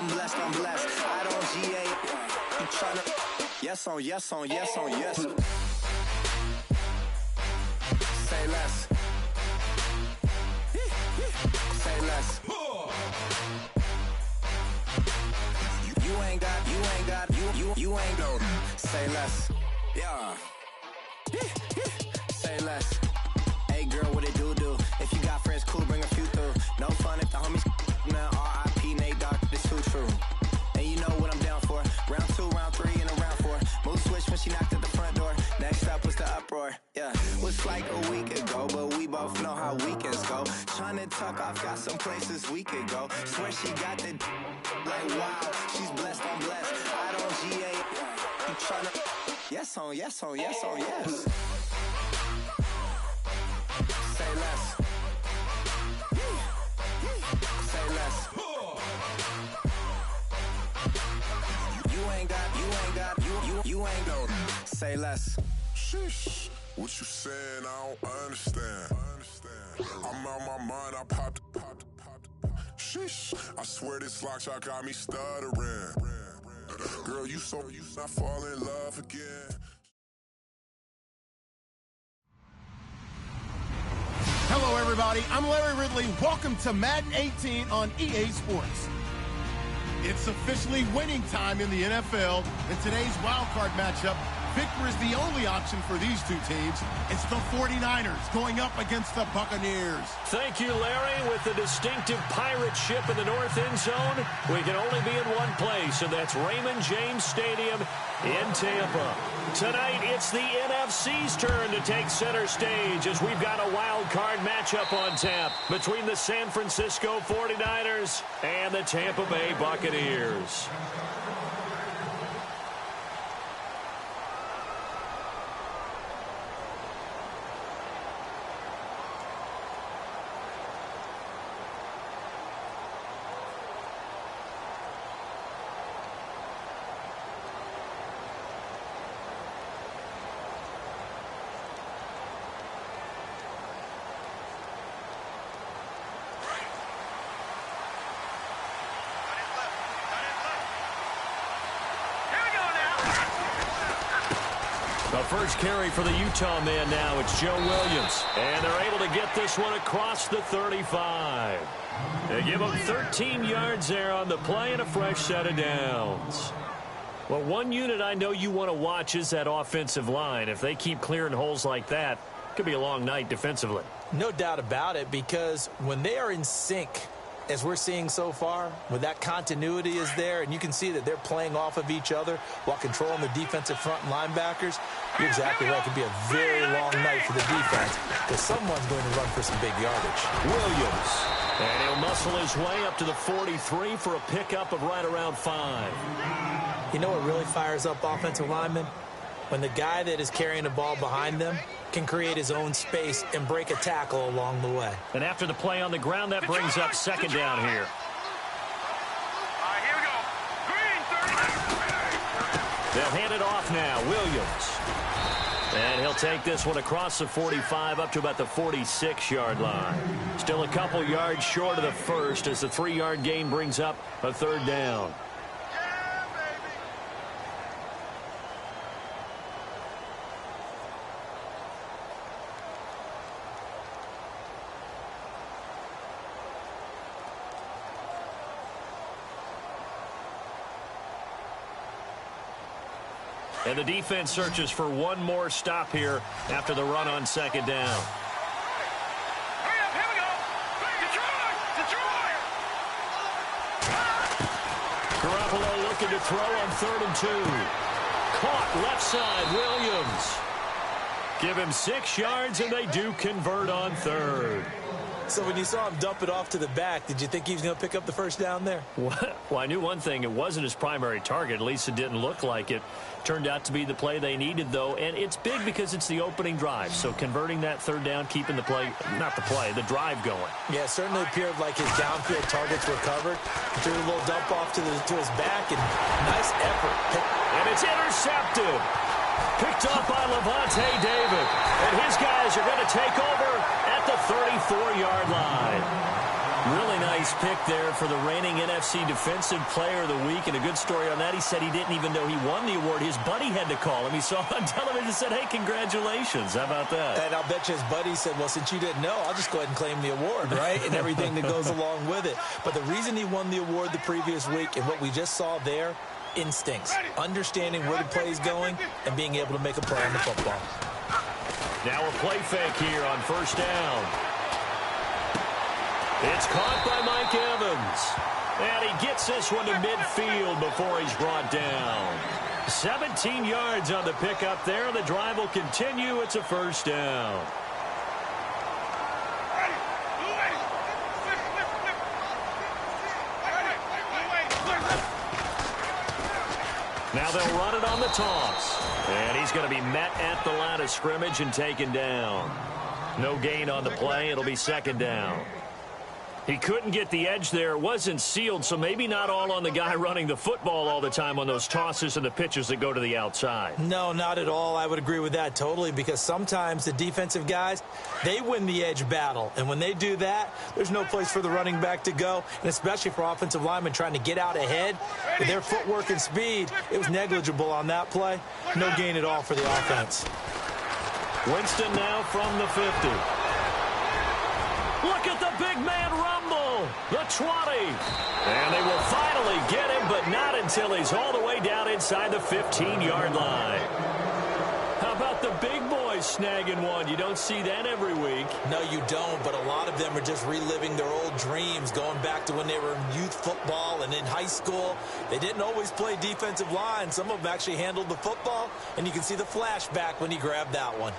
I'm blessed, I'm blessed. I don't GA. You tryna. Yes on yes on yes on yes. Say less. Say less. You ain't got, you ain't got. Say less. Yeah. Say less. Hey girl, what it do? If you got friends, cool, bring a few through. No fun if the homies now R.I.P. Nate Dogg, this too true. And you know what I'm down for. Round 2, round 3, and a round 4. Mood switch when she knocked at the front door. Next up was the uproar. Yeah, was like a week ago, but we both know how weekends go. Tryna tuck off, got some places we could go. Swear she got the like wow, she's blessed, I'm blessed. I don't GA. You tryna. Yes on yes on yes on yes. Say less. Say less. You ain't got, you ain't got. Say less. Sheesh. What you saying? I don't understand. I'm out my mind. I popped. Sheesh. I swear this lock shot got me stuttering. Girl, you not fall in love again. Hello, everybody. I'm Larry Ridley. Welcome to Madden 18 on EA Sports. It's officially winning time in the NFL. In today's wildcard matchup, victory is the only option for these two teams. It's the 49ers going up against the Buccaneers. Thank you, Larry. With the distinctive pirate ship in the north end zone, we can only be in one place, and that's Raymond James Stadium in Tampa. Tonight, it's the NFC's turn to take center stage as we've got a wild card matchup on tap between the San Francisco 49ers and the Tampa Bay Buccaneers. The first carry for the Utah man now, it's Joe Williams. And they're able to get this one across the 35. They give him 13 yards there on the play and a fresh set of downs. Well, one unit I know you want to watch is that offensive line. If they keep clearing holes like that, it could be a long night defensively. No doubt about it, because when they are in sync, as we're seeing so far, when that continuity is there and you can see that they're playing off of each other while controlling the defensive front and linebackers, you're exactly right. It could be a very long night for the defense because someone's going to run for some big yardage. Williams. And he'll muscle his way up to the 43 for a pickup of right around 5. You know what really fires up offensive linemen? When the guy that is carrying the ball behind them can create his own space and break a tackle along the way. And after the play on the ground, that brings up second down here. Here we go. Green, 30. They'll hand it off now. Williams. And he'll take this one across the 45 up to about the 46-yard line. Still a couple yards short of the first as the 3-yard gain brings up a third down. And the defense searches for one more stop here after the run on second down. Hurry up, here we go. Detroit! Garoppolo looking to throw on 3rd and 2. Caught left side, Williams. Give him 6 yards, and they do convert on 3rd. So when you saw him dump it off to the back, did you think he was going to pick up the first down there? Well, I knew one thing. It wasn't his primary target. At least it didn't look like it. Turned out to be the play they needed, though. And it's big because it's the opening drive. So converting that 3rd down, keeping the play, not the play, the drive going. Yeah, it certainly appeared like his downfield targets were covered. Threw a little dump off to his back, and nice effort. And it's intercepted. Picked up by Levante David. And his guys are going to take over at the 34-yard line. Really nice pick there for the reigning NFC Defensive Player of the Week, and a good story on that. He said he didn't even know he won the award. His buddy had to call him. He saw on television and said, hey, congratulations. How about that? And I'll bet you his buddy said, well, since you didn't know, I'll just go ahead and claim the award, right? And everything that goes along with it. But the reason he won the award the previous week and what we just saw there, instincts, understanding where the play is going and being able to make a play on the football. Now a play fake here on first down. It's caught by Mike Evans. And he gets this one to midfield before he's brought down. 17 yards on the pickup there. The drive will continue. It's a first down. Now they'll run it on the toss. And he's going to be met at the line of scrimmage and taken down. No gain on the play. It'll be second down. He couldn't get the edge there. It wasn't sealed, so maybe not all on the guy running the football all the time on those tosses and the pitches that go to the outside. No, not at all. I would agree with that totally, because sometimes the defensive guys, they win the edge battle. And when they do that, there's no place for the running back to go, and especially for offensive linemen trying to get out ahead. With their footwork and speed, it was negligible on that play. No gain at all for the offense. Winston now from the 50. Look at the big man rumble. The 20. And they will finally get him, but not until he's all the way down inside the 15-yard line. How about the big boys snagging one? You don't see that every week. No, you don't, but a lot of them are just reliving their old dreams, going back to when they were in youth football and in high school. They didn't always play defensive line. Some of them actually handled the football, and you can see the flashback when he grabbed that one.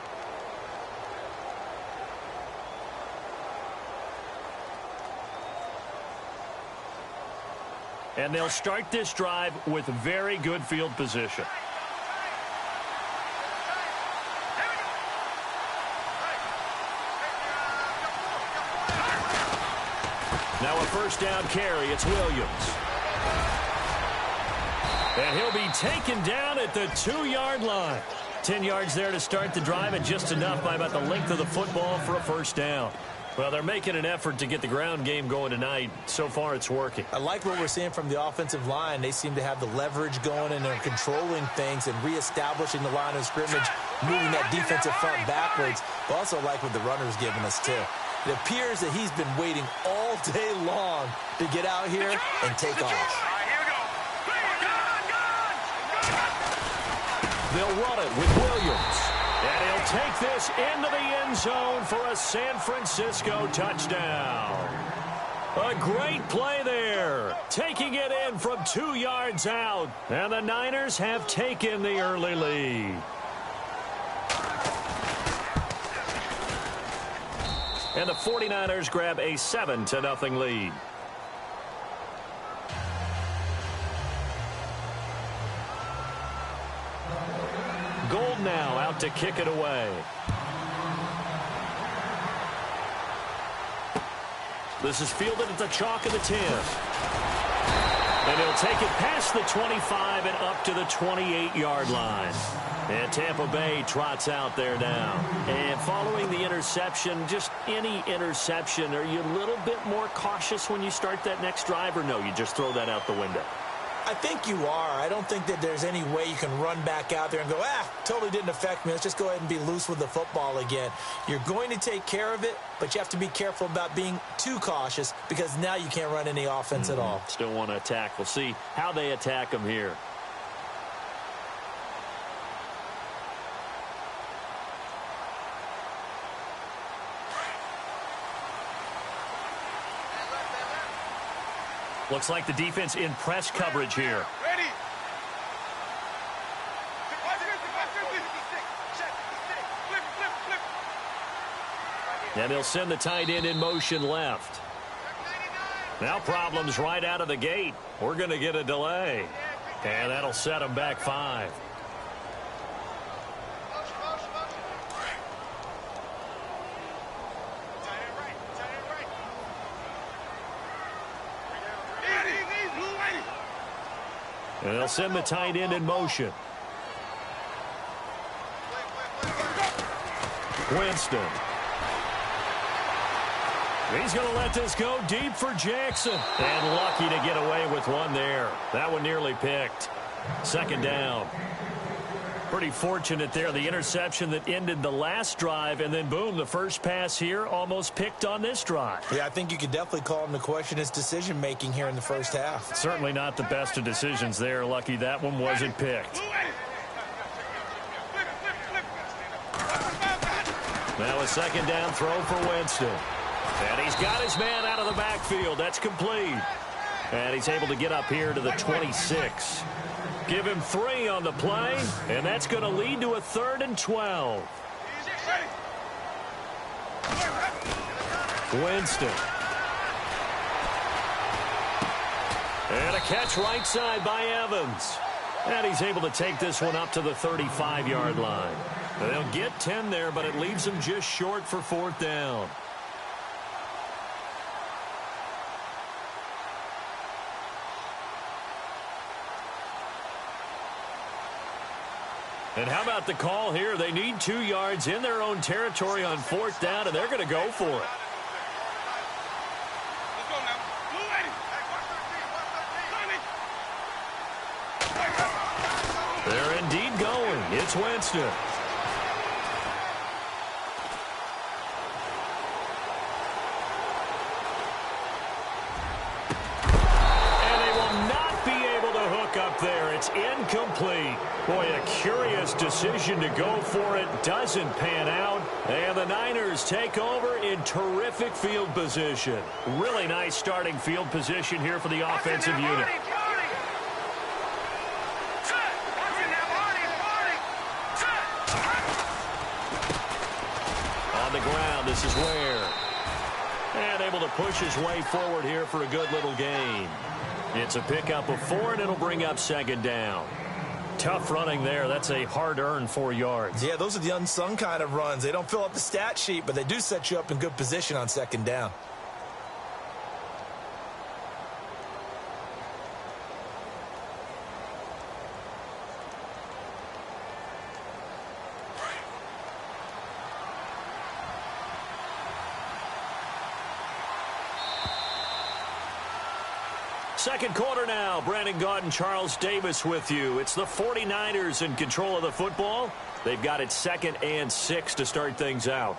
And they'll start this drive with very good field position. Now a first down carry. It's Williams. And he'll be taken down at the 2-yard line. 10 yards there to start the drive, and just enough by about the length of the football for a first down. Well, they're making an effort to get the ground game going tonight. So far, it's working. I like what we're seeing from the offensive line. They seem to have the leverage going, and they're controlling things and reestablishing the line of scrimmage, moving that defensive front backwards. But also like what the runner's giving us, too. It appears that he's been waiting all day long to get out here and take off. They'll run it with Williams. And he'll take this into the end zone for a San Francisco touchdown. A great play there. Taking it in from 2 yards out. And the Niners have taken the early lead. And the 49ers grab a 7-0 lead. Gold now out to kick it away. This is fielded at the chalk of the 10. And he'll take it past the 25 and up to the 28-yard line. And Tampa Bay trots out there now. And following the interception, just any interception, are you a little bit more cautious when you start that next drive, or no, you just throw that out the window? I think you are. I don't think that there's any way you can run back out there and go, totally didn't affect me. Let's just go ahead and be loose with the football again. You're going to take care of it, but you have to be careful about being too cautious, because now you can't run any offense at all. Still want to attack. We'll see how they attack them here. Looks like the defense in press coverage here. Ready. And they'll send the tight end in motion left. Now problems right out of the gate. We're going to get a delay. And that'll set them back 5. And they'll send the tight end in motion. He's going to let this go deep for Jackson. And lucky to get away with one there. That one nearly picked. Second down. Pretty fortunate there. The interception that ended the last drive, and then, boom, the first pass here almost picked on this drive. Yeah, I think you could definitely call him to question his decision-making here in the first half. Certainly not the best of decisions there. Lucky that one wasn't picked. Now a second down throw for Winston. And he's got his man out of the backfield. That's complete. And he's able to get up here to the 26. Give him 3 on the play, and that's going to lead to a 3rd and 12. Winston. And a catch right side by Evans. And he's able to take this one up to the 35-yard line. They'll get 10 there, but it leaves them just short for 4th down. And how about the call here? They need 2 yards in their own territory on 4th down, and they're going to go for it. They're indeed going. It's Winston. There, it's incomplete. Boy, a curious decision to go for it. Doesn't pan out. And the Niners take over in terrific field position. Really nice starting field position here for the offensive unit. On the ground, this is Ware. And able to push his way forward here for a good little gain. It's a pickup of 4, and it'll bring up 2nd down. Tough running there. That's a hard-earned 4 yards. Yeah, those are the unsung kind of runs. They don't fill up the stat sheet, but they do set you up in good position on 2nd down. Second quarter now. Brandon Gaudin, Charles Davis with you. It's the 49ers in control of the football. They've got it 2nd and 6 to start things out.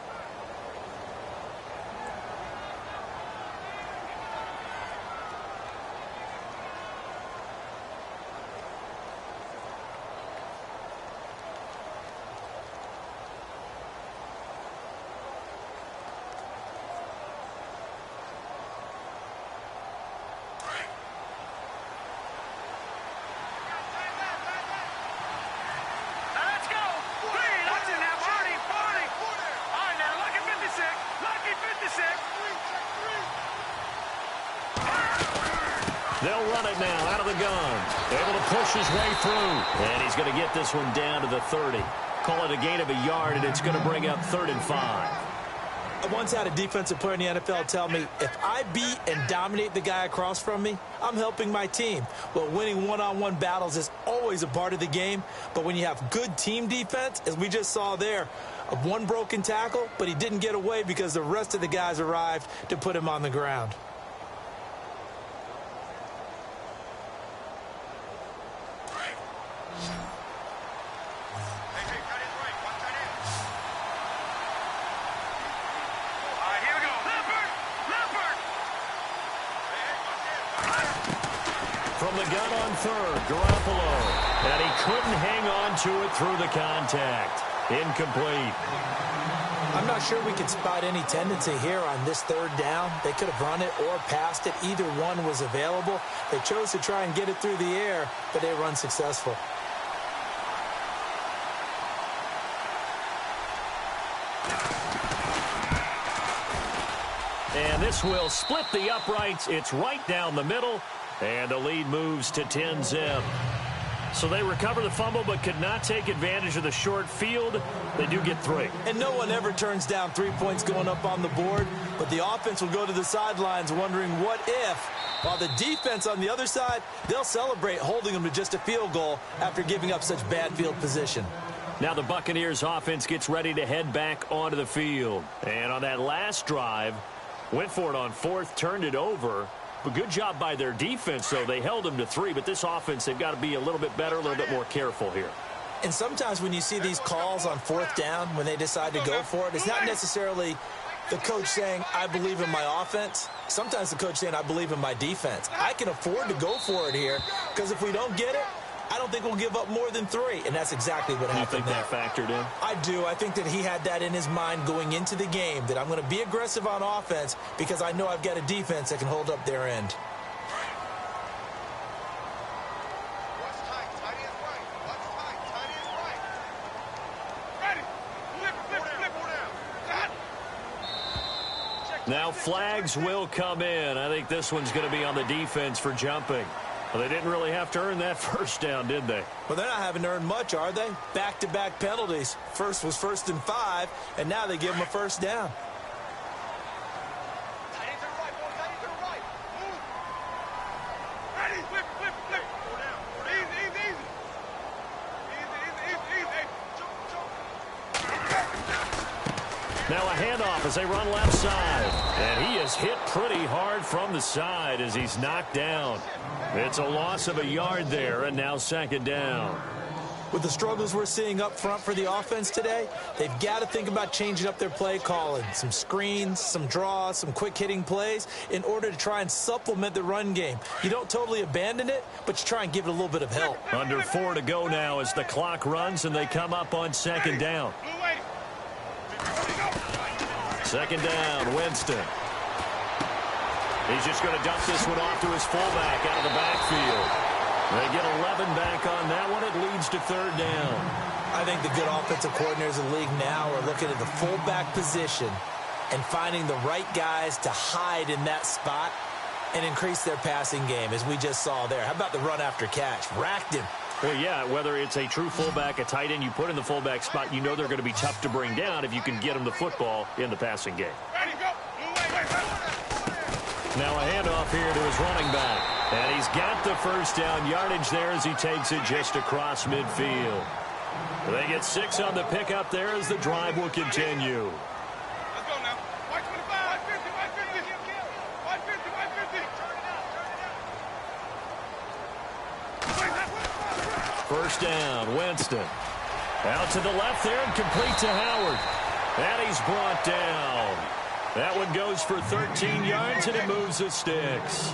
They'll run it now out of the gun. Able to push his way through. And he's going to get this one down to the 30. Call it a gain of a yard, and it's going to bring up 3rd and 5. I once had a defensive player in the NFL tell me, if I beat and dominate the guy across from me, I'm helping my team. Well, winning one-on-one battles is always a part of the game. But when you have good team defense, as we just saw there, one broken tackle, but he didn't get away because the rest of the guys arrived to put him on the ground. From the gun on 3rd, Garoppolo. And he couldn't hang on to it through the contact. Incomplete. I'm not sure we can spot any tendency here on this 3rd down. They could have run it or passed it. Either one was available. They chose to try and get it through the air, but they were unsuccessful. And this will split the uprights. It's right down the middle. And the lead moves to 10-zip. So they recover the fumble but could not take advantage of the short field. They do get 3. And no one ever turns down 3 points going up on the board. But the offense will go to the sidelines wondering what if. While the defense on the other side, they'll celebrate holding them to just a field goal after giving up such bad field position. Now the Buccaneers offense gets ready to head back onto the field. And on that last drive, Went for it on fourth, turned it over. But good job by their defense, though. They held them to 3, but this offense, they've got to be a little bit better, a little bit more careful here. And sometimes when you see these calls on fourth down, when they decide to go for it, it's not necessarily the coach saying, I believe in my offense. Sometimes the coach saying, I believe in my defense. I can afford to go for it here because if we don't get it, I don't think we'll give up more than 3. And that's exactly what happened there. You think that factored in? I do. I think that he had that in his mind going into the game, that I'm going to be aggressive on offense because I know I've got a defense that can hold up their end. Now flags will come in. I think this one's going to be on the defense for jumping. Well, they didn't really have to earn that first down, did they? Well, they're not having to earn much, are they? Back-to-back penalties. First was 1st and 5, and now they give them a first down. Now a handoff as they run left side. And he is hit pretty hard from the side as he's knocked down. It's a loss of a yard there, and now 2nd down. With the struggles we're seeing up front for the offense today, they've got to think about changing up their play calling. Some screens, some draws, some quick-hitting plays in order to try and supplement the run game. You don't totally abandon it, but you try and give it a little bit of help. Under 4 to go now as the clock runs, and they come up on 2nd down. 2nd down, Winston. He's just going to dump this one off to his fullback out of the backfield. They get 11 back on that one. It leads to 3rd down. I think the good offensive coordinators in the league now are looking at the fullback position and finding the right guys to hide in that spot and increase their passing game, as we just saw there. How about the run after catch? Racked him. Well, yeah, whether it's a true fullback, a tight end you put in the fullback spot, you know they're going to be tough to bring down if you can get them the football in the passing game. Now a handoff here to his running back. And he's got the first down yardage there as he takes it just across midfield. They get 6 on the pickup there as the drive will continue. Let's go now. 125, 150, 150, 150. First down, Winston. Out to the left there and complete to Howard. And he's brought down. That one goes for 13 yards, and it moves the sticks.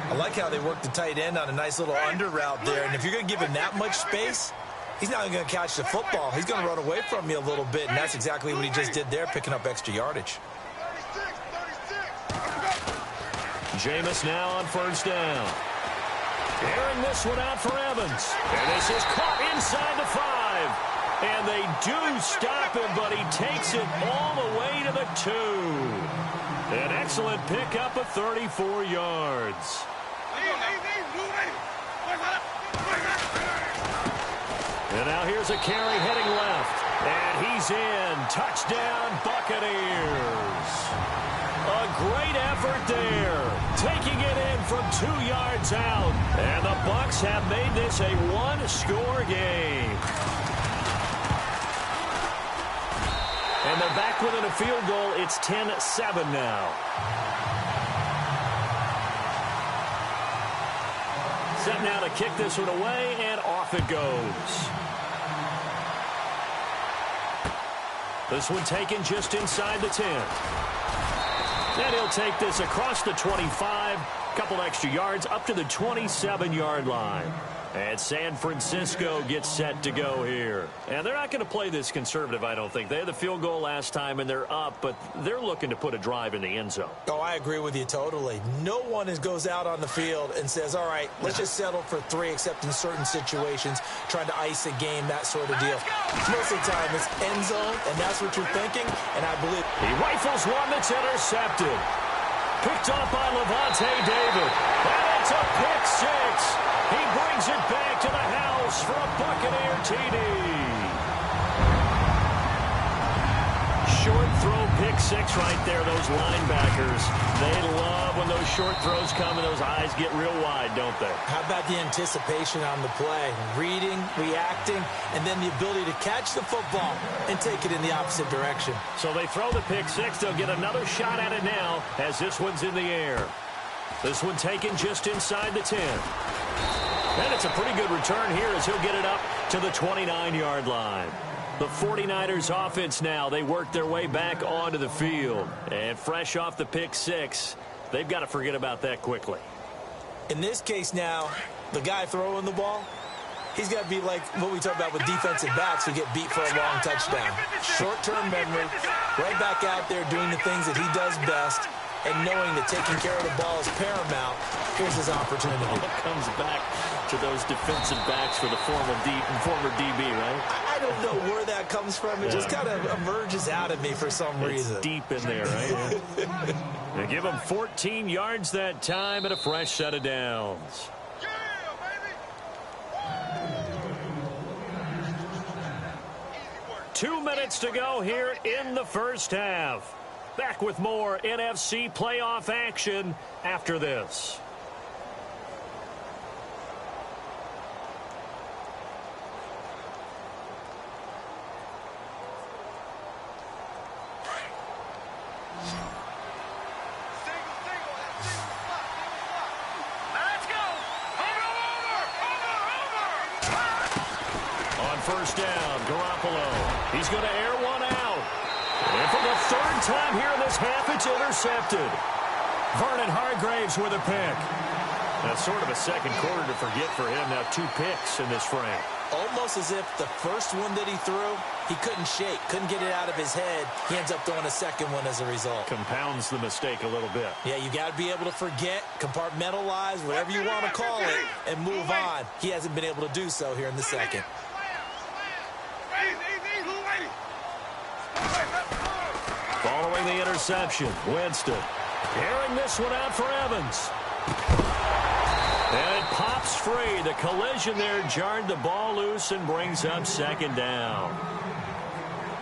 I like how they work the tight end on a nice little under route there. And if you're going to give him that much space, he's not going to catch the football. He's going to run away from you a little bit, and that's exactly what he just did there, picking up extra yardage. Jameis now on first down. Airing this one out for Evans. And this is caught inside the 5. And they do stop him, but he takes it all the way to the 2. An excellent pickup of 34 yards. And now here's a carry heading left. And he's in. Touchdown, Buccaneers. A great effort there. Taking it in from 2 yards out. And the Bucs have made this a 1-score game. And they're back within a field goal. It's 10-7 now. Set now to kick this one away, and off it goes. This one taken just inside the 10. And he'll take this across the 25, couple extra yards, up to the 27-yard line. And San Francisco gets set to go here. And they're not going to play this conservative, I don't think. They had the field goal last time, and they're up, but they're looking to put a drive in the end zone. Oh, I agree with you totally. No one goes out on the field and says, all right, let's just settle for 3, except in certain situations, trying to ice a game, that sort of deal. Most of the time, it's end zone, and that's what you're thinking, and I believe. He rifles one that's intercepted. Picked off by Levante David. And it's a pick 6. He brings it back to the house for a Buccaneer TD. Short throw pick 6 right there, those linebackers. They love when those short throws come and those eyes get real wide, don't they? How about the anticipation on the play? Reading, reacting, and then the ability to catch the football and take it in the opposite direction. So they throw the pick 6. They'll get another shot at it now as this one's in the air. This one taken just inside the 10. And it's a pretty good return here as he'll get it up to the 29-yard line. The 49ers offense now, they work their way back onto the field. And fresh off the pick 6, they've got to forget about that quickly. In this case now, the guy throwing the ball, he's got to be like what we talk about with defensive backs who get beat for a long touchdown. Short-term memory, right back out there doing the things that he does best, and knowing that taking care of the ball is paramount. Here's his opportunity. It comes back to those defensive backs for the former DB, right? I don't know where that comes from. It just kind of emerges out of me for some reason. It's deep in there, right? They give him 14 yards that time and a fresh set of downs. 2 minutes to go here in the first half. Back with more NFC playoff action after this. First down, Garoppolo. He's going to air one out. And for the third time here in this half, it's intercepted. Vernon Hargreaves with a pick. That's sort of a second quarter to forget for him. Now 2 picks in this frame. Almost as if the first one that he threw, he couldn't shake, couldn't get it out of his head. He ends up throwing a second one as a result. Compounds the mistake a little bit. Yeah, you got to be able to forget, compartmentalize, whatever you want to call it, and move on. He hasn't been able to do so here in the second. Following the interception, Winston carrying this one out for Evans. And it pops free. The collision there jarred the ball loose and brings up second down.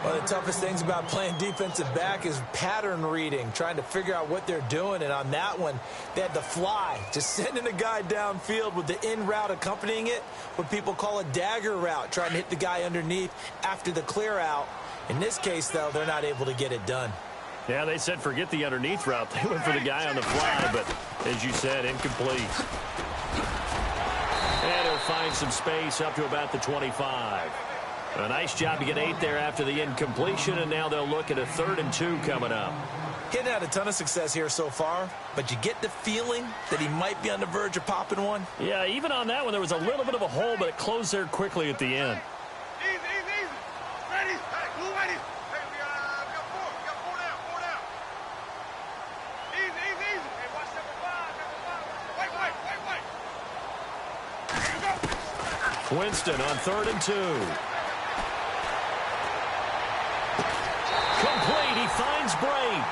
One of the toughest things about playing defensive back is pattern reading, trying to figure out what they're doing. And on that one, they had to fly, just sending a guy downfield with the in route accompanying it, what people call a dagger route, trying to hit the guy underneath after the clear out. In this case, though, they're not able to get it done. Yeah, they said forget the underneath route. They went for the guy on the fly, but as you said, incomplete. And he'll find some space up to about the 25. A nice job to get 8 there after the incompletion, and now they'll look at a 3rd and 2 coming up. He hadn't had a ton of success here so far, but you get the feeling that he might be on the verge of popping one. Yeah, even on that one, there was a little bit of a hole, but it closed there quickly at the end. Winston on 3rd and 2. Complete. He finds Bray.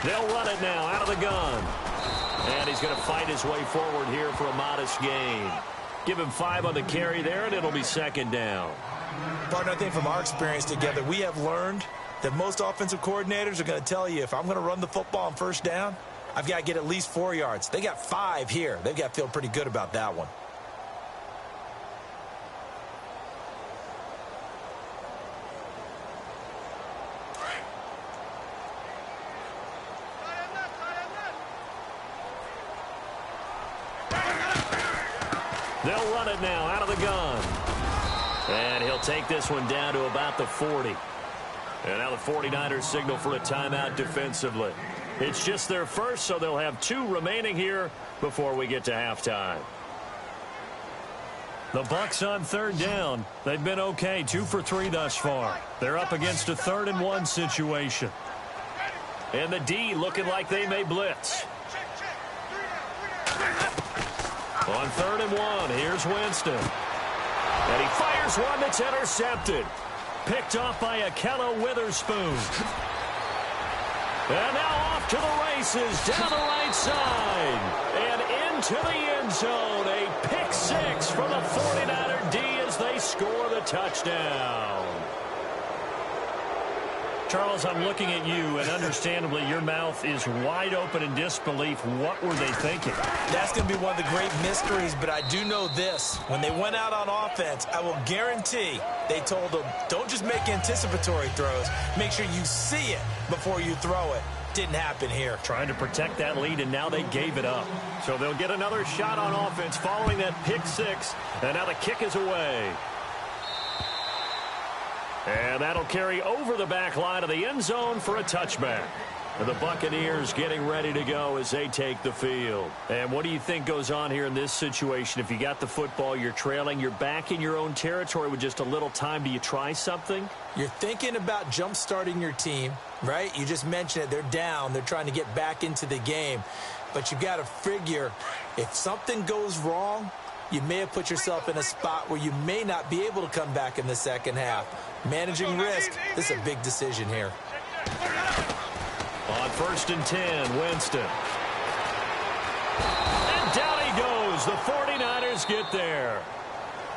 They'll run it now out of the gun. And he's going to fight his way forward here for a modest gain. Give him 5 on the carry there, and it'll be second down. Partner, I think from our experience together, we have learned that most offensive coordinators are going to tell you, if I'm going to run the football on first down, I've got to get at least 4 yards. They got 5 here. They've got to feel pretty good about that one. They'll run it now out of the gun. And he'll take this one down to about the 40. And now the 49ers signal for a timeout defensively. It's just their first, so they'll have 2 remaining here before we get to halftime. The Bucs on 3rd down. They've been okay, 2 for 3 thus far. They're up against a 3rd and 1 situation. And the D looking like they may blitz. On 3rd and 1, here's Winston. And he fires one that's intercepted. Picked off by Akello Witherspoon. And now off to the races down the right side. And into the end zone. A pick six from the 49er D as they score the touchdown. Charles, I'm looking at you, and understandably your mouth is wide open in disbelief. What were they thinking? That's going to be one of the great mysteries, but I do know this. When they went out on offense, I will guarantee they told them, don't just make anticipatory throws. Make sure you see it before you throw it. Didn't happen here. Trying to protect that lead, and now they gave it up. So they'll get another shot on offense following that pick six, and now the kick is away. And that'll carry over the back line of the end zone for a touchback. And the Buccaneers getting ready to go as they take the field. And what do you think goes on here in this situation? If you got the football, you're trailing, you're back in your own territory with just a little time. Do you try something? You're thinking about jump-starting your team, right? You just mentioned it. They're down. They're trying to get back into the game. But you've got to figure if something goes wrong, you may have put yourself in a spot where you may not be able to come back in the second half. Managing risk, this is a big decision here. On 1st and 10, Winston. And down he goes. The 49ers get there.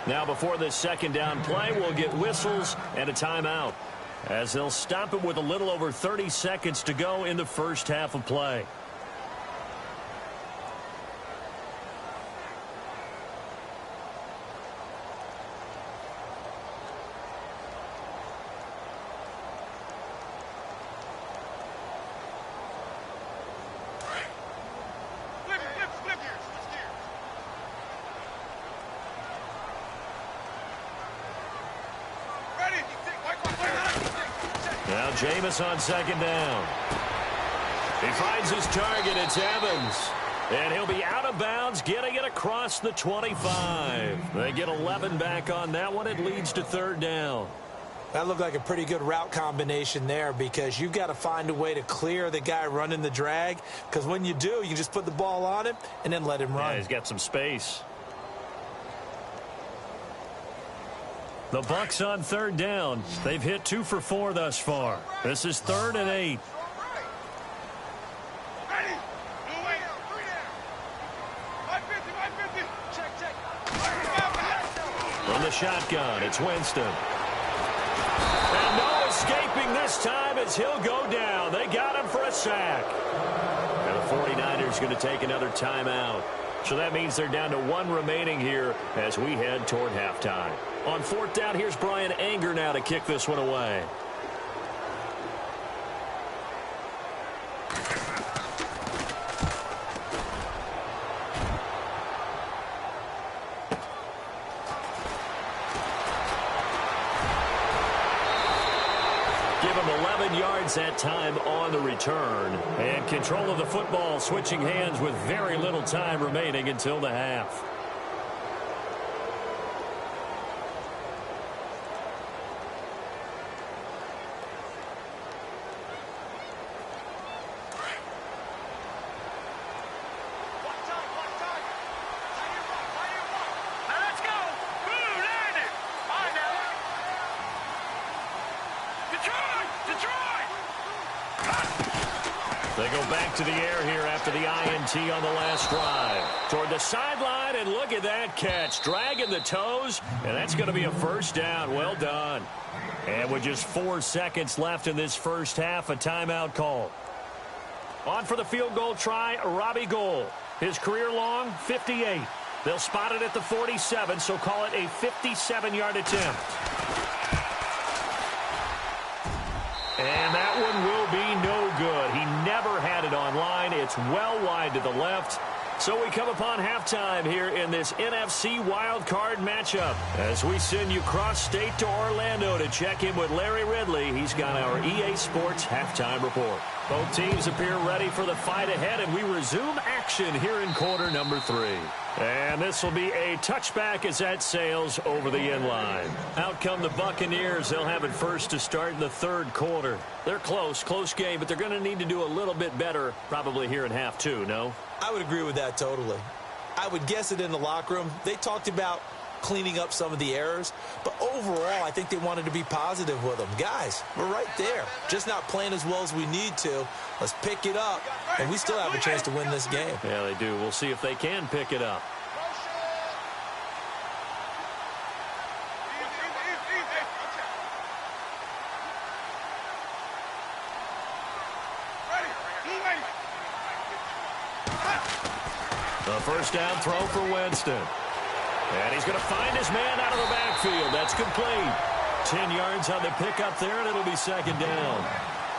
Now before this second down play, we'll get whistles and a timeout, as they'll stop it with a little over 30 seconds to go in the first half of play. Now Jameis on second down. He finds his target. It's Evans. And he'll be out of bounds, getting it across the 25. They get 11 back on that one. It leads to 3rd down. That looked like a pretty good route combination there, because you've got to find a way to clear the guy running the drag, because when you do, you can just put the ball on him and then let him run. Yeah, he's got some space. The Bucs on 3rd down. They've hit 2 for 4 thus far. This is 3rd and 8. From the shotgun, it's Winston. And no escaping this time as he'll go down. They got him for a sack. And the 49ers going to take another timeout. So that means they're down to 1 remaining here as we head toward halftime. On 4th down, here's Brian Anger now to kick this one away. Give him 11 yards that time on the return. And control of the football switching hands with very little time remaining until the half. They go back to the air here after the INT on the last drive. Toward the sideline, and look at that catch. Dragging the toes, and that's going to be a 1st down. Well done. And with just 4 seconds left in this first half, a timeout call. On for the field goal try, Robbie Gould. His career long, 58. They'll spot it at the 47, so call it a 57-yard attempt. And that one will be no good. He never had it on line. It's well wide to the left. So we come upon halftime here in this NFC wildcard matchup as we send you cross-state to Orlando to check in with Larry Ridley. He's got our EA Sports halftime report. Both teams appear ready for the fight ahead, and we resume action here in quarter number 3. And this will be a touchback as that sails over the end line. Out come the Buccaneers. They'll have it first to start in the 3rd quarter. They're close game, but they're going to need to do a little bit better probably here in half 2, no? I would agree with that totally. I would guess it in the locker room. They talked about cleaning up some of the errors, but overall, I think they wanted to be positive with them. Guys, we're right there, just not playing as well as we need to. Let's pick it up, and we still have a chance to win this game. Yeah, they do. We'll see if they can pick it up. The first down throw for Winston. And he's going to find his man out of the backfield. That's complete. 10 yards on the pickup there, and it'll be second down.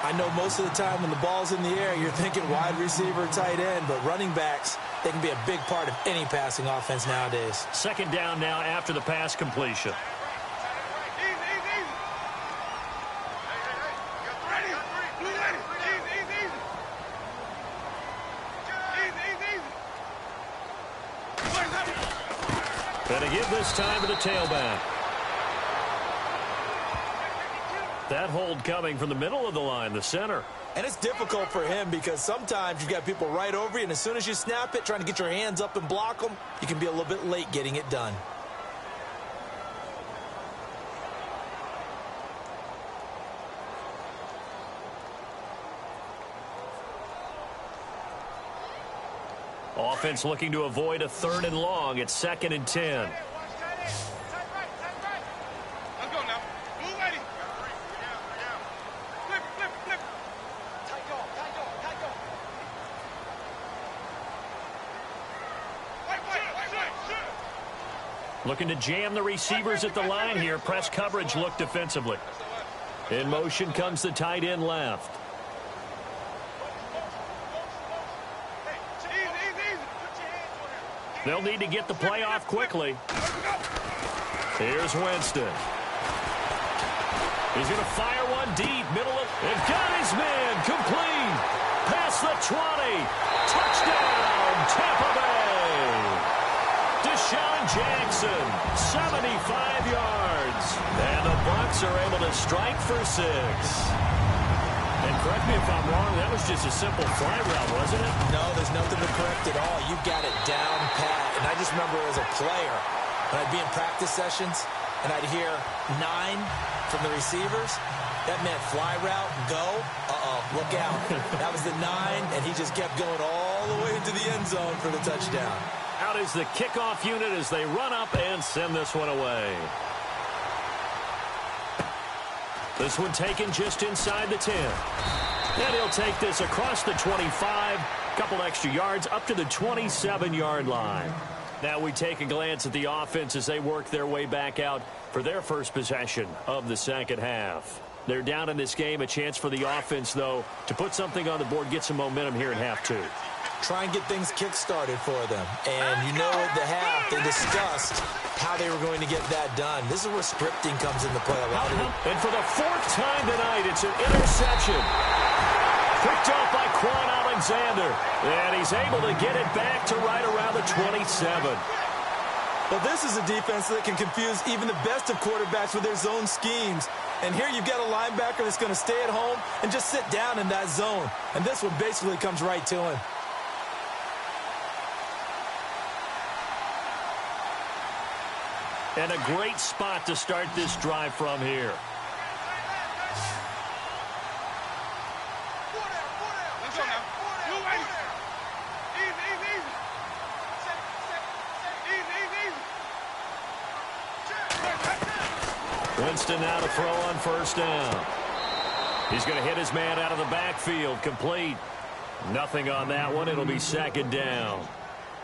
I know most of the time when the ball's in the air, you're thinking wide receiver, tight end, but running backs, they can be a big part of any passing offense nowadays. Second down now after the pass completion. Going to give this time to the tailback. That hold coming from the middle of the line, the center. And it's difficult for him because sometimes you've got people right over you, and as soon as you snap it, trying to get your hands up and block them, you can be a little bit late getting it done. Offense looking to avoid a 3rd and long. It's 2nd and 10. Looking to jam the receivers at the line here. Press coverage look defensively. In motion comes the tight end left. They'll need to get the play off quickly. Here's Winston. He's going to fire one deep. Middle of... And got his man. Complete. Past the 20. Touchdown, Tampa Bay. Deshaun Jackson, 75 yards. And the Bucs are able to strike for 6. And correct me if I'm wrong, that was just a simple fly route, wasn't it? No, there's nothing to correct at all. You got it down pat. And I just remember as a player, when I'd be in practice sessions, and I'd hear 9 from the receivers, that meant fly route, go, look out. That was the 9, and he just kept going all the way into the end zone for the touchdown. Out is the kickoff unit as they run up and send this one away. This one taken just inside the 10. And he'll take this across the 25. Couple extra yards up to the 27-yard line. Now we take a glance at the offense as they work their way back out for their first possession of the second half. They're down in this game. A chance for the offense, though, to put something on the board, get some momentum here in half 2. Try and get things kick-started for them. And you know at the half, they discussed how they were going to get that done. This is where scripting comes into play a lot. And for the 4th time tonight, it's an interception. Picked off by Quan Alexander. And he's able to get it back to right around the 27. Well, this is a defense that can confuse even the best of quarterbacks with their zone schemes. And here you've got a linebacker that's going to stay at home and just sit down in that zone. And this one basically comes right to him. And a great spot to start this drive from here. Winston now to throw on first down. He's going to hit his man out of the backfield. Complete. Nothing on that one. It'll be second down.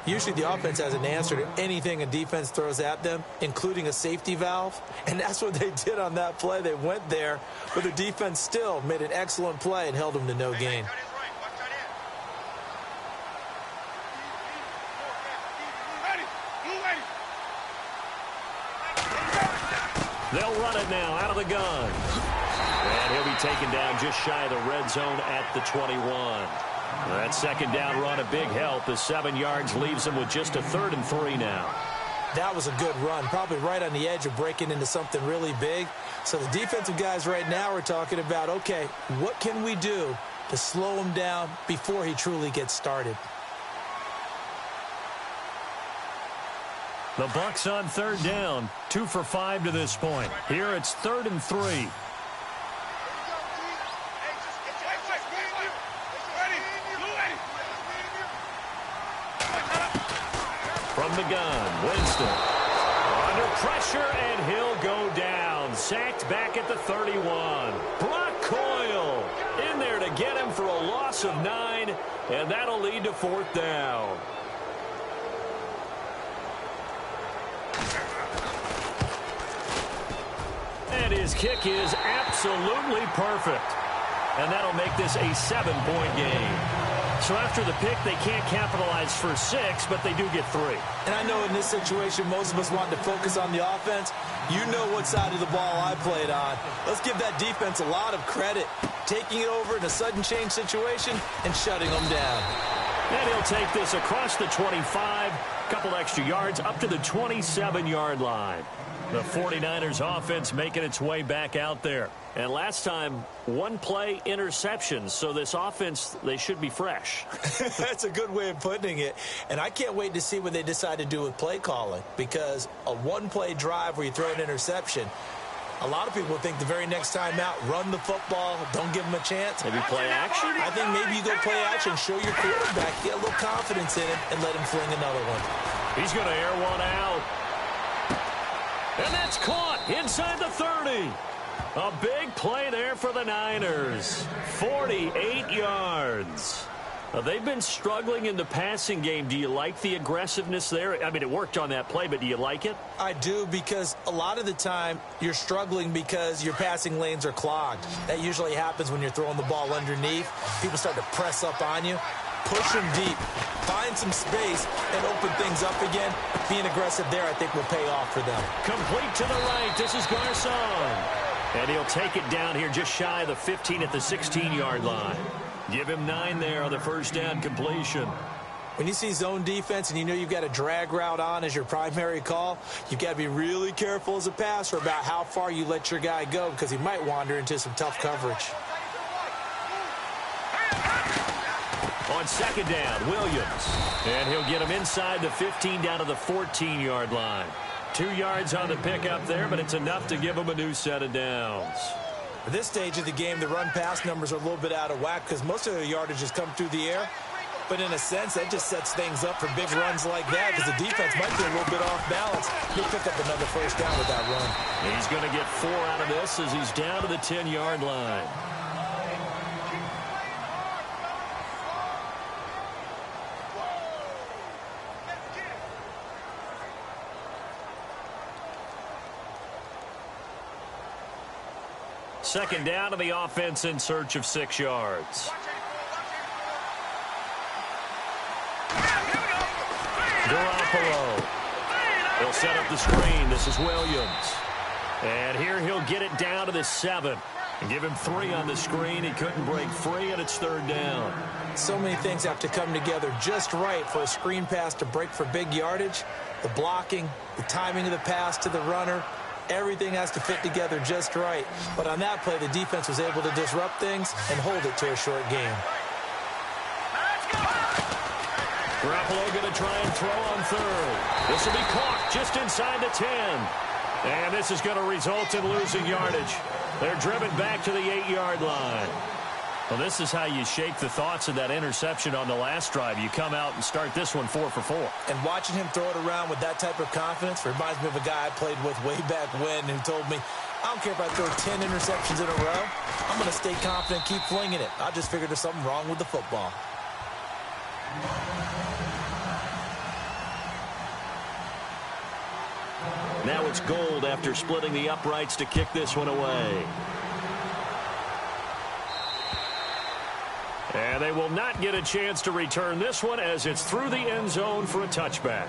Usually the offense has an answer to anything a defense throws at them, including a safety valve. And that's what they did on that play. They went there, but the defense still made an excellent play and held them to no gain. They'll run it now out of the gun. And he'll be taken down just shy of the red zone at the 21. That second down run, a big help as 7 yards leaves him with just a 3rd and 3 now. That was a good run, probably right on the edge of breaking into something really big. So the defensive guys right now are talking about, okay, what can we do to slow him down before he truly gets started? The Bucks on 3rd down, 2 for 5 to this point. Here it's 3rd and 3. From the gun, Winston. Under pressure, and he'll go down. Sacked back at the 31. Brock Coyle in there to get him for a loss of 9, and that'll lead to 4th down. And his kick is absolutely perfect. And that'll make this a 7-point game. So after the pick, they can't capitalize for 6, but they do get 3. And I know in this situation, most of us want to focus on the offense. You know what side of the ball I played on. Let's give that defense a lot of credit. Taking it over in a sudden change situation and shutting them down. And he'll take this across the 25, couple extra yards up to the 27-yard line. The 49ers offense making its way back out there. And last time, 1-play interceptions. So this offense, they should be fresh. That's a good way of putting it. And I can't wait to see what they decide to do with play calling. Because a 1-play drive where you throw an interception, a lot of people think the very next time out, run the football, don't give them a chance. Maybe play action? I think maybe you go play action, show your quarterback, get a little confidence in him, and let him fling another one. He's going to air one out. And that's caught inside the 30. A big play there for the Niners. 48 yards. They've been struggling in the passing game. Do you like the aggressiveness there? I mean, it worked on that play, but do you like it? I do, because a lot of the time you're struggling because your passing lanes are clogged. That usually happens when you're throwing the ball underneath. People start to press up on you. Push them deep. Find some space and open things up again. Being aggressive there, I think, will pay off for them. Complete to the right. This is Garcon. And he'll take it down here just shy of the 15 at the 16-yard line. Give him 9 there on the first down completion. When you see zone defense and you know you've got a drag route on as your primary call, you've got to be really careful as a passer about how far you let your guy go, because he might wander into some tough coverage. On 2nd down, Williams. And he'll get him inside the 15 down to the 14-yard line. 2 yards on the pickup there, but it's enough to give him a new set of downs. At this stage of the game, the run-pass numbers are a little bit out of whack because most of the yardage has come through the air. But in a sense, that just sets things up for big runs like that because the defense might be a little bit off balance. He'll pick up another first down with that run. He's going to get 4 out of this as he's down to the 10-yard line. Second down to the offense in search of 6 yards. Garoppolo. He'll set up the screen. This is Williams. And here he'll get it down to the 7. And give him 3 on the screen. He couldn't break free, and it's 3rd down. So many things have to come together just right for a screen pass to break for big yardage. The blocking, the timing of the pass to the runner. Everything has to fit together just right. But on that play, the defense was able to disrupt things and hold it to a short game. Garoppolo going to try and throw on 3rd. This will be caught just inside the 10. And this is going to result in losing yardage. They're driven back to the 8-yard line. Well, this is how you shake the thoughts of that interception on the last drive. You come out and start this one 4 for 4. And watching him throw it around with that type of confidence reminds me of a guy I played with way back when who told me, I don't care if I throw 10 interceptions in a row. I'm going to stay confident, keep flinging it. I just figured there's something wrong with the football. Now it's Gold after splitting the uprights to kick this one away. And they will not get a chance to return this one as it's through the end zone for a touchback.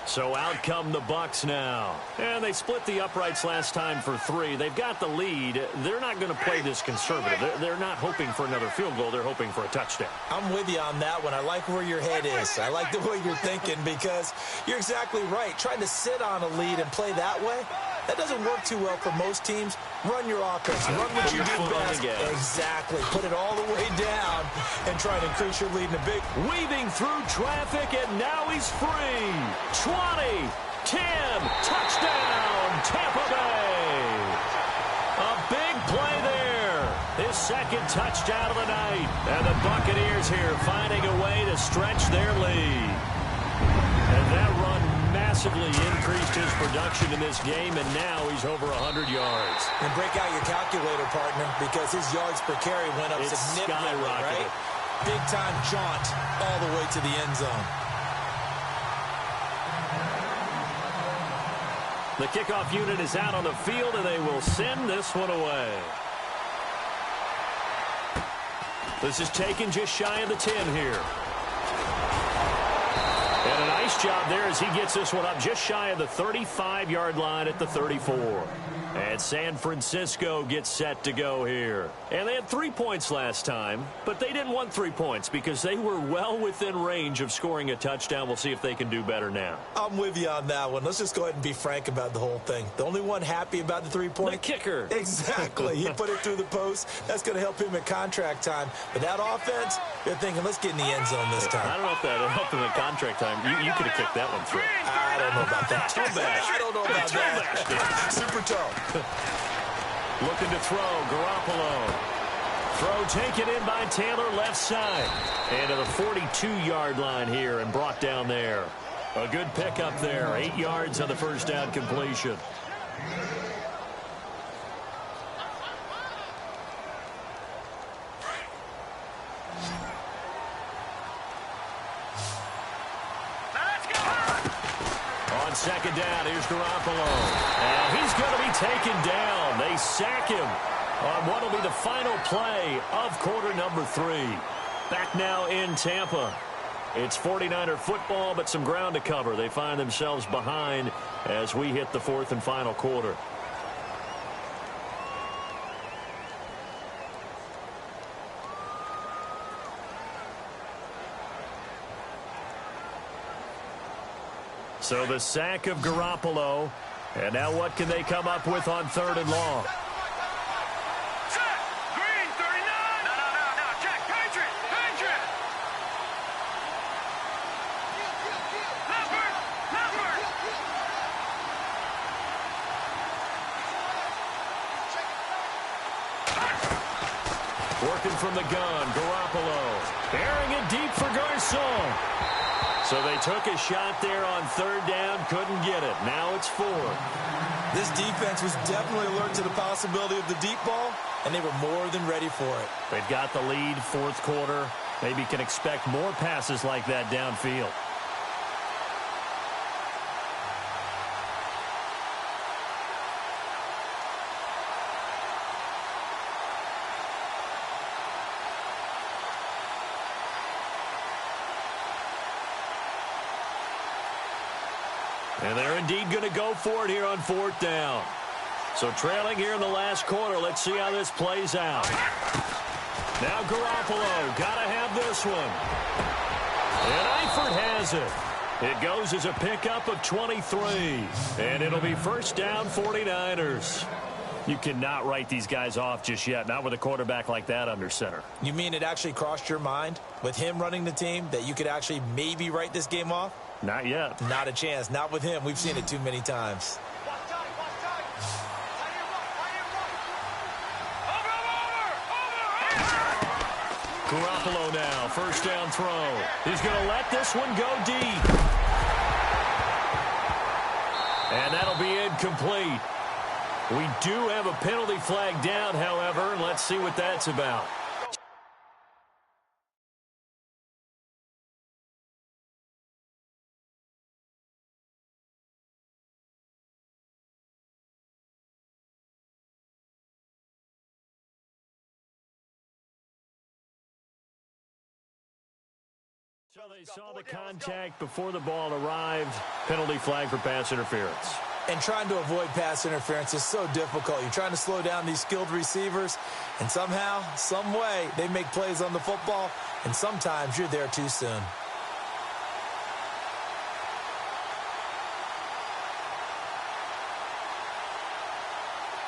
So out come the Bucs now. And they split the uprights last time for 3. They've got the lead. They're not going to play this conservative. They're not hoping for another field goal. They're hoping for a touchdown. I'm with you on that one. I like where your head is. I like the way you're thinking because you're exactly right. Trying to sit on a lead and play that way, that doesn't work too well for most teams. Run your offense. Run what you do best. Exactly. Put it all the way down and try to increase your lead in a big. Weaving through traffic, and now he's free. 20, 10, touchdown, Tampa Bay. A big play there. His second touchdown of the night. And the Buccaneers here finding a way to stretch their lead. And that run massively increased his production in this game, and now he's over 100 yards. And break out your calculator, partner, because his yards per carry went up significantly, right? Big-time jaunt all the way to the end zone. The kickoff unit is out on the field, and they will send this one away. This is taken just shy of the 10 here. And a nice job there as he gets this one up just shy of the 35-yard line at the 34. And San Francisco gets set to go here. And they had 3 points last time, but they didn't want 3 points because they were well within range of scoring a touchdown. We'll see if they can do better now. I'm with you on that one. Let's just go ahead and be frank about the whole thing. The only one happy about the 3-point? The kicker. Exactly. He put it through the post. That's going to help him at contract time. But that offense, they're thinking, let's get in the end zone this time. I don't know if that helped him at contract time. You could have kicked that one through. I don't know about that. I don't know about that. Super toe. Looking to throw, Garoppolo. Throw taken in by Taylor, left side. And to the 42-yard line here and brought down there. A good pickup there. 8 yards on the first down completion. On second down, here's Garoppolo. And he's going to be taken down. They sack him on what will be the final play of quarter number 3. Back now in Tampa. It's 49er football, but some ground to cover. They find themselves behind as we hit the 4th and final quarter. So the sack of Garoppolo. And now what can they come up with on 3rd and long? Check! Green, 39! No. Check! Patriot! Leffert! Working from the gun, Garoppolo. Bearing it deep for Garcon. So they took a shot there on 3rd down, couldn't get it. Now it's 4th. This defense was definitely alert to the possibility of the deep ball, and they were more than ready for it. They've got the lead, 4th quarter. Maybe can expect more passes like that downfield. And they're indeed going to go for it here on 4th down. So trailing here in the last quarter. Let's see how this plays out. Now Garoppolo. Got to have this one. And Eifert has it. It goes as a pickup of 23. And it'll be 1st down 49ers. You cannot write these guys off just yet. Not with a quarterback like that under center. You mean it actually crossed your mind with him running the team that you could actually maybe write this game off? Not yet. Not a chance. Not with him. We've seen it too many times. Garoppolo now. 1st down throw. He's going to let this one go deep. And that'll be incomplete. We do have a penalty flag down, however, and let's see what that's about. So they saw the contact before the ball arrived. Penalty flag for pass interference. And trying to avoid pass interference is so difficult. You're trying to slow down these skilled receivers, and somehow, some way, they make plays on the football, and sometimes you're there too soon.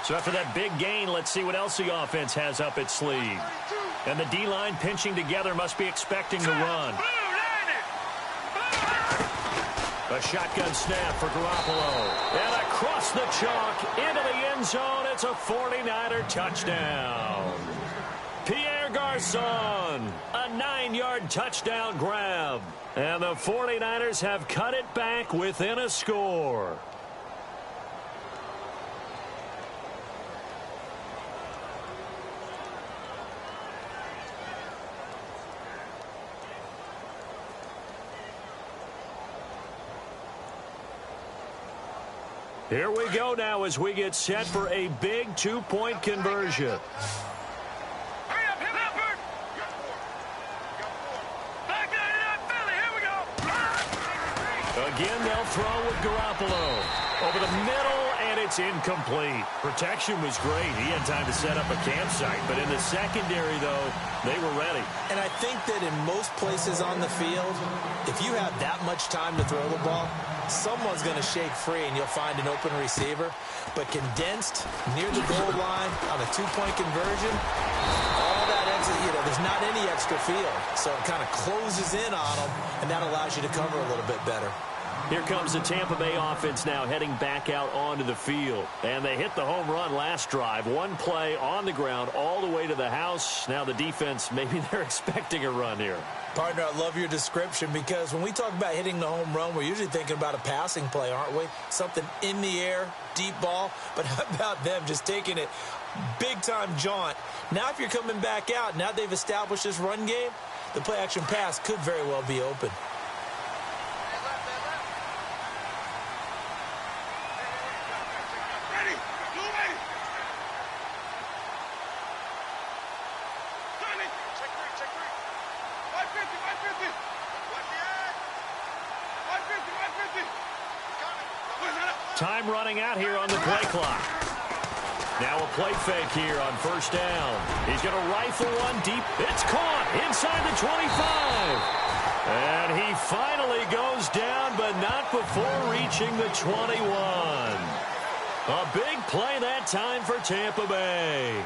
So after that big gain, let's see what else the offense has up its sleeve. And the D-line pinching together must be expecting the run. A shotgun snap for Garoppolo. And across the chalk into the end zone. It's a 49er touchdown. Pierre Garçon, a 9-yard touchdown grab. And the 49ers have cut it back within a score. Here we go now as we get set for a big two-point conversion. Again, they'll throw with Garoppolo. Over the middle, and it's incomplete. Protection was great. He had time to set up a campsite. But in the secondary, though, they were ready. And I think that in most places on the field, if you have that much time to throw the ball, someone's going to shake free and you'll find an open receiver. But condensed near the goal line on a two-point conversion, all that extra, there's not any extra field. So it kind of closes in on them, and that allows you to cover a little bit better. Here comes the Tampa Bay offense now heading back out onto the field. And they hit the home run last drive. One play on the ground all the way to the house. Now the defense, maybe they're expecting a run here. Partner, I love your description because when we talk about hitting the home run, we're usually thinking about a passing play, aren't we? Something in the air, deep ball. But how about them just taking it big-time jaunt? Now if you're coming back out, now they've established this run game, the play-action pass could very well be open. Time running out here on the play clock. Now a play fake here on first down. He's going to rifle one deep. It's caught inside the 25. And he finally goes down, but not before reaching the 21. A big play that time for Tampa Bay.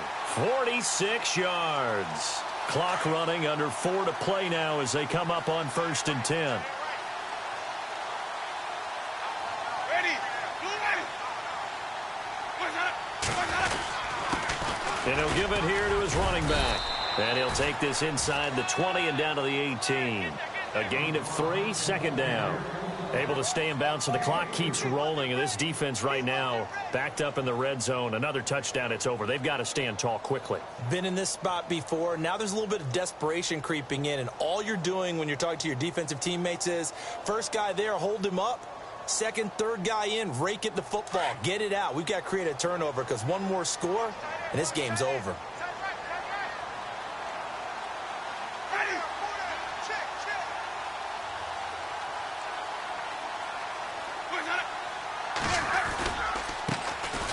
46 yards. Clock running under 4 to play now as they come up on 1st and 10. And he'll give it here to his running back. And he'll take this inside the 20 and down to the 18. A gain of 3, second down. Able to stay in bounds, so the clock keeps rolling. And this defense right now backed up in the red zone. Another touchdown, it's over. They've got to stand tall quickly. Been in this spot before. Now there's a little bit of desperation creeping in. And all you're doing when you're talking to your defensive teammates is, first guy there, hold him up. Second, third guy in, rake at the football. Get it out. We've got to create a turnover because one more score, and this game's over.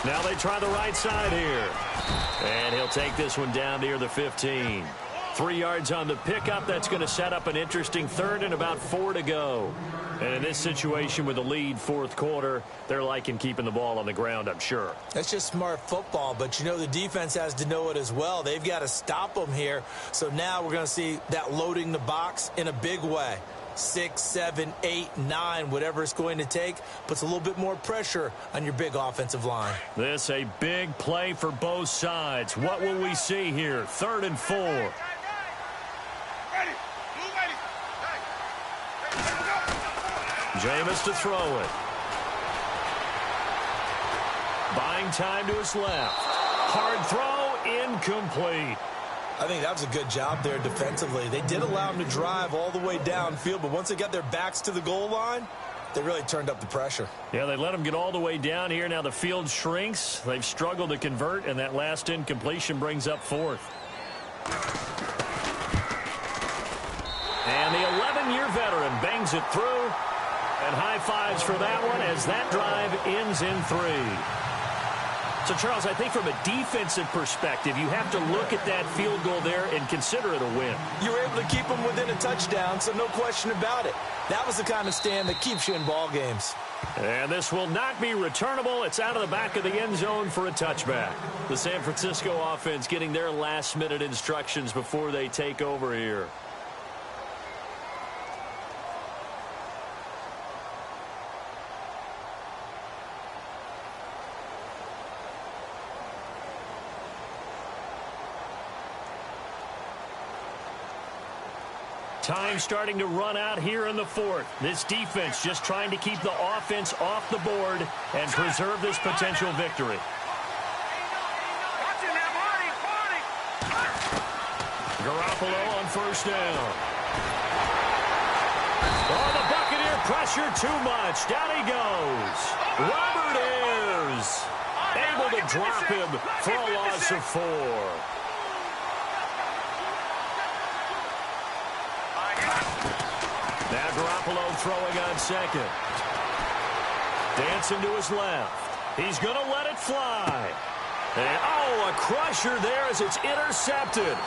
Now they try the right side here. And he'll take this one down near the 15. 3 yards on the pickup. That's going to set up an interesting third and about 4 to go. And in this situation with the lead, fourth quarter, they're liking keeping the ball on the ground, I'm sure. That's just smart football, but the defense has to know it as well. They've got to stop them here. So now we're going to see that loading the box in a big way. 6, 7, 8, 9, whatever it's going to take, puts a little bit more pressure on your big offensive line. This a big play for both sides. What will we see here? 3rd and 4. Jameis to throw it. Buying time to his left. Hard throw, incomplete. I think that was a good job there defensively. They did allow him to drive all the way downfield, but once they got their backs to the goal line, they really turned up the pressure. Yeah, they let him get all the way down here. Now the field shrinks. They've struggled to convert, and that last incompletion brings up 4th. And the 10-year veteran bangs it through. And high fives for that one as that drive ends in 3. So, Charles, I think from a defensive perspective, you have to look at that field goal there and consider it a win. You were able to keep them within a touchdown, so no question about it. That was the kind of stand that keeps you in ball games. And this will not be returnable. It's out of the back of the end zone for a touchback. The San Francisco offense getting their last-minute instructions before they take over here. Time starting to run out here in the 4th. This defense just trying to keep the offense off the board and preserve this potential victory. Garoppolo on first down. Oh, the Buccaneer pressure too much. Down he goes. Robert Ayers able to drop him for a loss of 4. Now Garoppolo throwing on second. Dancing to his left. He's going to let it fly. And, a crusher there as it's intercepted.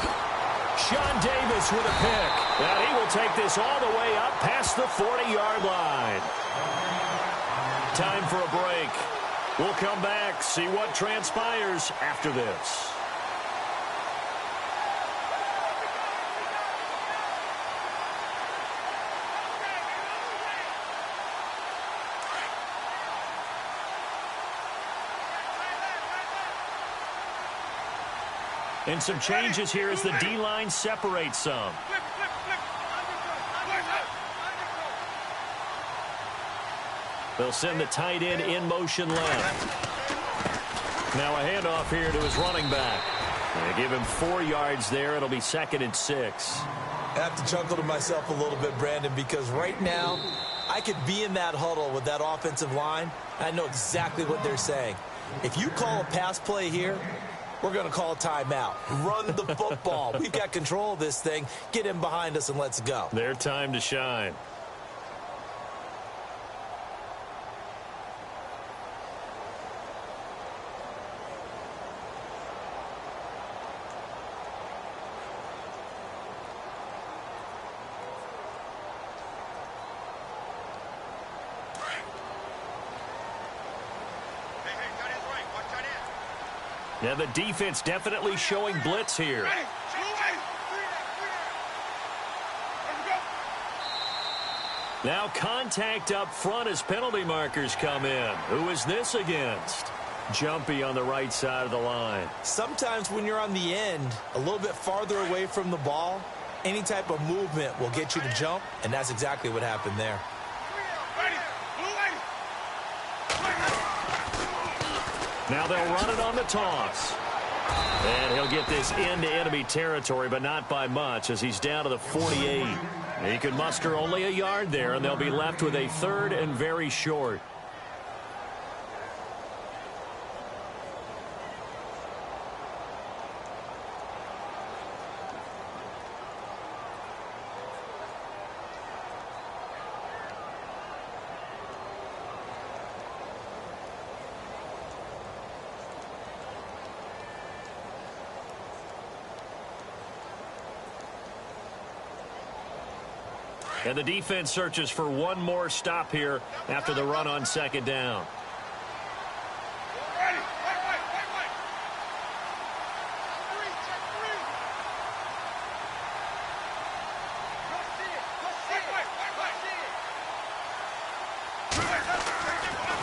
Sean Davis with a pick. And he will take this all the way up past the 40-yard line. Time for a break. We'll come back, see what transpires after this. And some changes here as the D-line separates some. They'll send the tight end in motion left. Now a handoff here to his running back. They give him 4 yards there. It'll be 2nd and 6. I have to chuckle to myself a little bit, Brandon, because right now I could be in that huddle with that offensive line. I know exactly what they're saying. If you call a pass play here, we're going to call a timeout. Run the football. We've got control of this thing. Get him behind us and let's go. Their time to shine. Now the defense definitely showing blitz here. Now contact up front as penalty markers come in. Who is this against? Jumpy on the right side of the line. Sometimes when you're on the end, a little bit farther away from the ball, any type of movement will get you to jump, and that's exactly what happened there. Now they'll run it on the toss. And he'll get this into enemy territory, but not by much as he's down to the 48. He can muster only a yard there, and they'll be left with a 3rd and very short. And the defense searches for one more stop here after the run on 2nd down.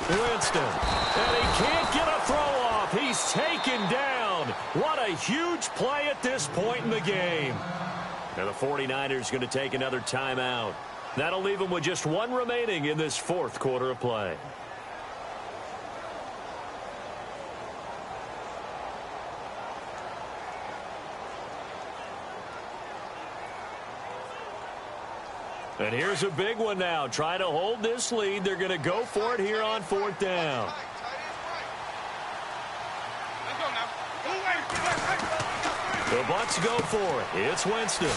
Winston, and he can't get a throw off. He's taken down. What a huge play at this point in the game. Now the 49ers going to take another timeout. That'll leave them with just 1 remaining in this 4th quarter of play. And here's a big one now. Try to hold this lead. They're going to go for it here on 4th down. The Bucs go for it. It's Winston.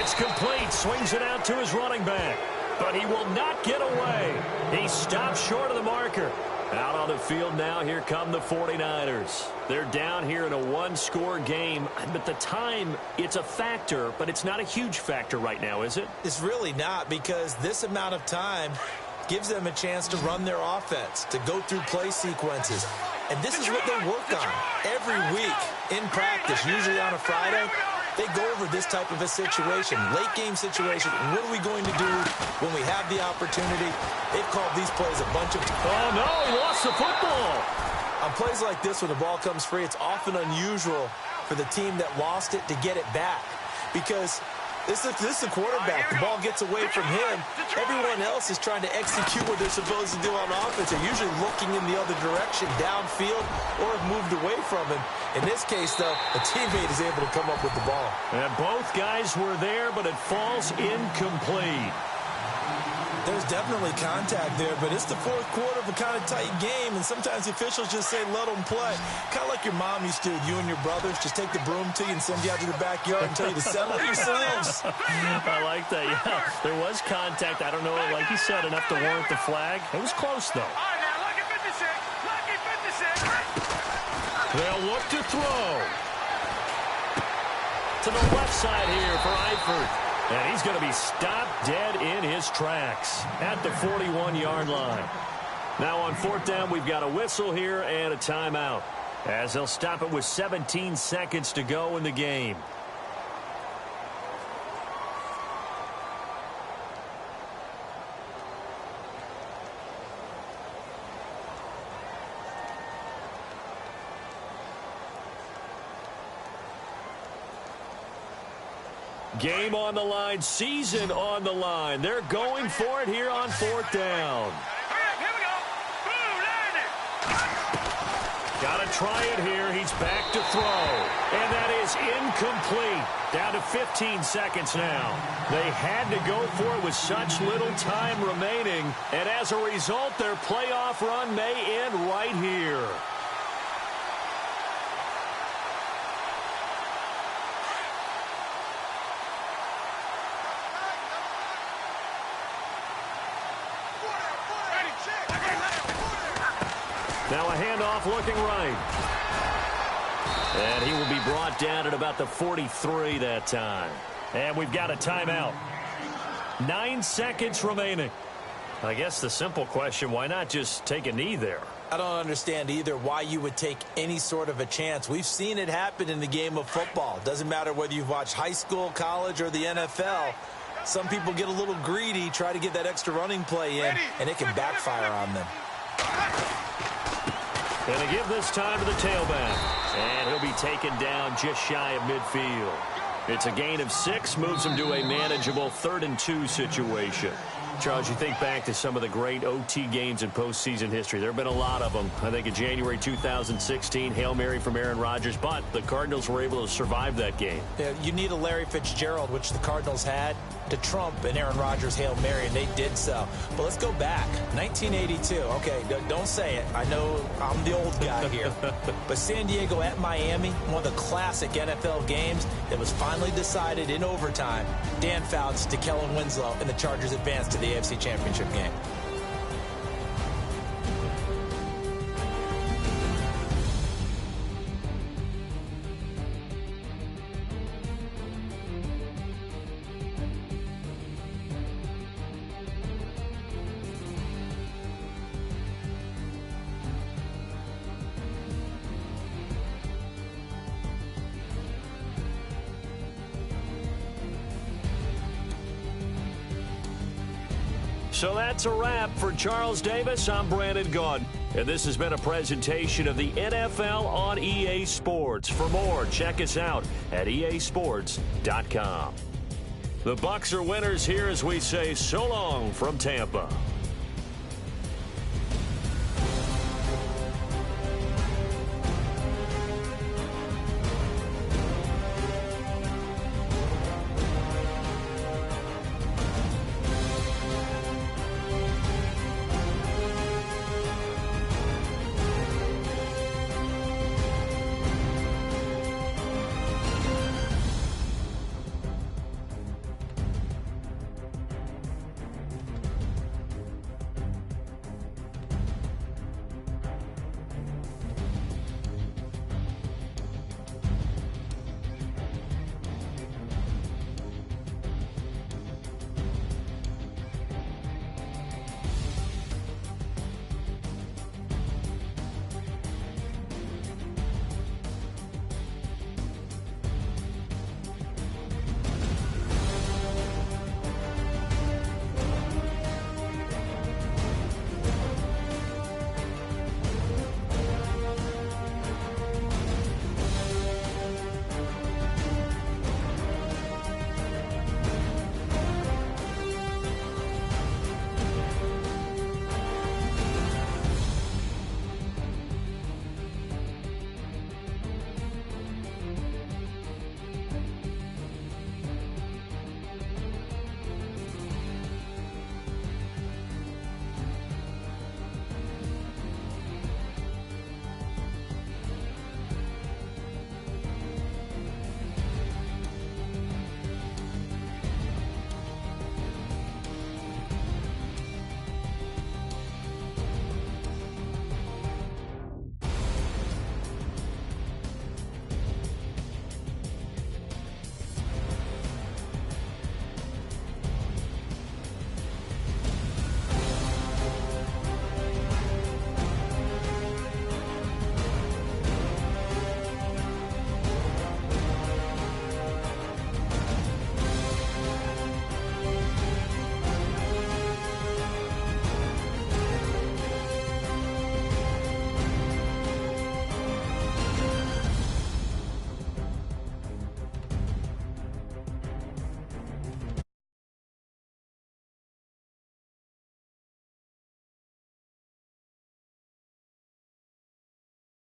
It's complete. Swings it out to his running back. But he will not get away. He stops short of the marker. Out on the field now, here come the 49ers. They're down here in a one-score game. But the time, it's a factor, but it's not a huge factor right now, is it? It's really not, because this amount of time gives them a chance to run their offense, to go through play sequences. And this is what they work on every week in practice, usually on a Friday. They go over this type of a situation, late-game situation. What are we going to do when we have the opportunity? They've called these plays a bunch of times. Oh, no, he lost the football. On plays like this, when the ball comes free, it's often unusual for the team that lost it to get it back, because this is the quarterback. The ball gets away from him. Everyone else is trying to execute what they're supposed to do on offense. They're usually looking in the other direction, downfield, or have moved away from him. In this case, though, a teammate is able to come up with the ball. And both guys were there, but it falls incomplete. There's definitely contact there, but it's the fourth quarter of a kind of tight game, and sometimes the officials just say, let them play. Kind of like your mom used to with you and your brothers. Just take the broom to you and send you out to the backyard and tell you to settle yourselves. I like that, yeah. There was contact. I don't know, like you said, enough to warrant the flag. It was close, though. All right, now, lucky 56. Lucky 56. They'll look to throw. To the left side here for Eifert. And he's going to be stopped dead in his tracks at the 41-yard line. Now on fourth down, we've got a whistle here and a timeout, as they'll stop it with 17 seconds to go in the game. Game on the line, season on the line. They're going for it here on fourth down. Here we go. Boom, land it. Got to try it here. He's back to throw. And that is incomplete. Down to 15 seconds now. They had to go for it with such little time remaining. And as a result, their playoff run may end right here. Now a handoff looking right. And he will be brought down at about the 43 that time. And we've got a timeout. 9 seconds remaining. I guess the simple question, why not just take a knee there? I don't understand either why you would take any sort of a chance. We've seen it happen in the game of football. Doesn't matter whether you've watched high school, college, or the NFL. Some people get a little greedy, try to get that extra running play in, and it can backfire on them. And they give this time to the tailback. And he'll be taken down just shy of midfield. It's a gain of 6, moves him to a manageable 3rd and 2 situation. Charles, you think back to some of the great OT games in postseason history. There have been a lot of them. I think in January 2016, Hail Mary from Aaron Rodgers, but the Cardinals were able to survive that game. Yeah, you need a Larry Fitzgerald, which the Cardinals had, to trump an Aaron Rodgers Hail Mary, and they did so. But let's go back. 1982. Okay, don't say it. I know I'm the old guy here. But San Diego at Miami, one of the classic NFL games that was finally decided in overtime. Dan Fouts to Kellen Winslow, and the Chargers advanced to the AFC Championship game. So that's a wrap for Charles Davis. I'm Brandon Gaudin, and this has been a presentation of the NFL on EA Sports. For more, check us out at easports.com. The Bucs are winners here as we say so long from Tampa.